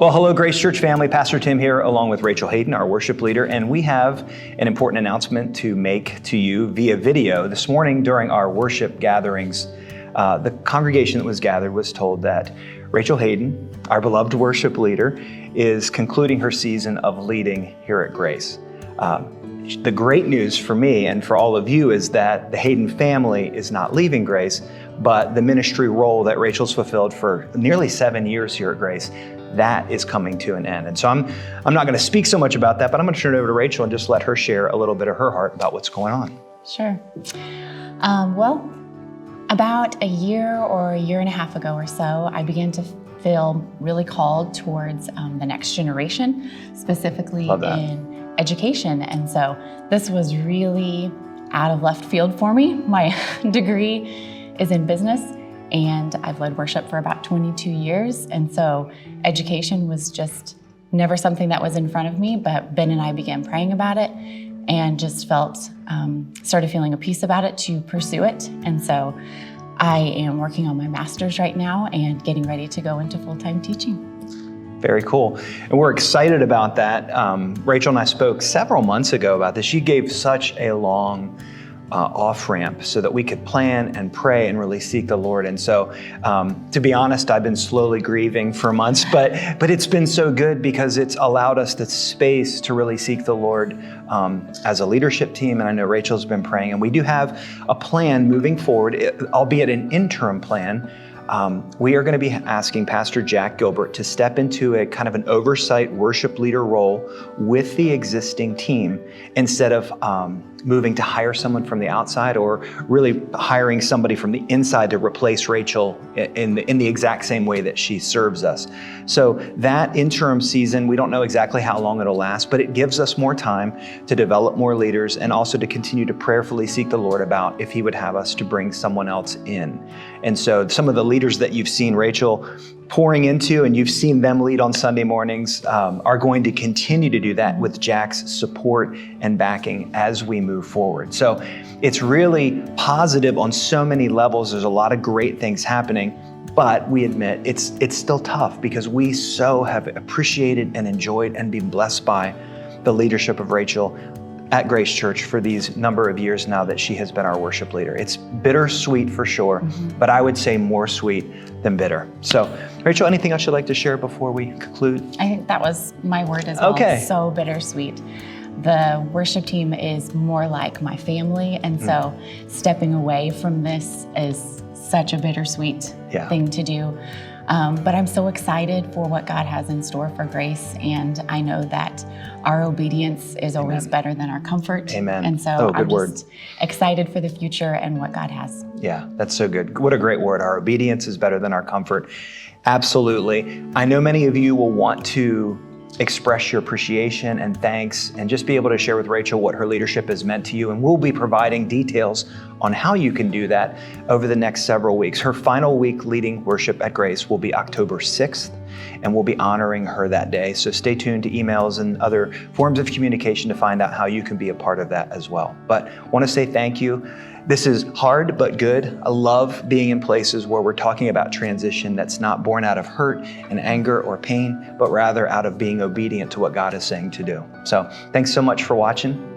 Well, hello, Grace Church family. Pastor Tim here, along with Rachel Hayden, our worship leader, and we have an important announcement to make to you via video. This morning during our worship gatherings, the congregation that was gathered was told that Rachel Hayden, our beloved worship leader, is concluding her season of leading here at Grace. The great news for me and for all of you is that the Hayden family is not leaving Grace, but the ministry role that Rachel's fulfilled for nearly 7 years here at Grace, that is coming to an end. And so I'm not going to speak so much about that, but I'm going to turn it over to Rachel and just let her share a little bit of her heart about what's going on. Sure. Well, about a year or a year and a half ago or so, I began to feel really called towards the next generation, specifically in education. And so this was really out of left field for me. My degree is in business, and I've led worship for about 22 years. And so education was just never something that was in front of me, but Ben and I began praying about it and just started feeling a peace about it to pursue it. And so I am working on my master's right now and getting ready to go into full-time teaching. Very cool. And we're excited about that. Rachel and I spoke several months ago about this. She gave such a long off-ramp so that we could plan and pray and really seek the Lord. And so, to be honest, I've been slowly grieving for months, but it's been so good because it's allowed us the space to really seek the Lord as a leadership team. And I know Rachel's been praying, and we do have a plan moving forward, albeit an interim plan. We are going to be asking Pastor Jack Gilbert to step into a kind of an oversight worship leader role with the existing team instead of moving to hire someone from the outside or really hiring somebody from the inside to replace Rachel in the exact same way that she serves us. So that interim season, we don't know exactly how long it'll last, but it gives us more time to develop more leaders and also to continue to prayerfully seek the Lord about if He would have us to bring someone else in. And so some of the leaders that you've seen Rachel pouring into and you've seen them lead on Sunday mornings are going to continue to do that with Jack's support and backing as we move forward. So it's really positive on so many levels. There's a lot of great things happening, but we admit it's still tough because we so have appreciated and enjoyed and been blessed by the leadership of Rachel at Grace Church for these number of years now that she has been our worship leader. It's bittersweet for sure, but I would say more sweet than bitter. So, Rachel, anything else you'd like to share before we conclude? I think that was my word as well. Okay. So bittersweet. The worship team is more like my family, and so stepping away from this is such a bittersweet thing to do. But I'm so excited for what God has in store for Grace, and I know that our obedience is always better than our comfort. Amen. And so I'm word. just excited for the future and what God has. Yeah, that's so good. What a great word. Our obedience is better than our comfort. Absolutely. I know many of you will want to express your appreciation and thanks and just be able to share with Rachel what her leadership has meant to you. And we'll be providing details on how you can do that over the next several weeks. Her final week leading worship at Grace will be October 6th, and we'll be honoring her that day. So stay tuned to emails and other forms of communication to find out how you can be a part of that as well. But I want to say thank you. This is hard but good. I love being in places where we're talking about transition that's not born out of hurt and anger or pain, but rather out of being obedient to what God is saying to do. So thanks so much for watching.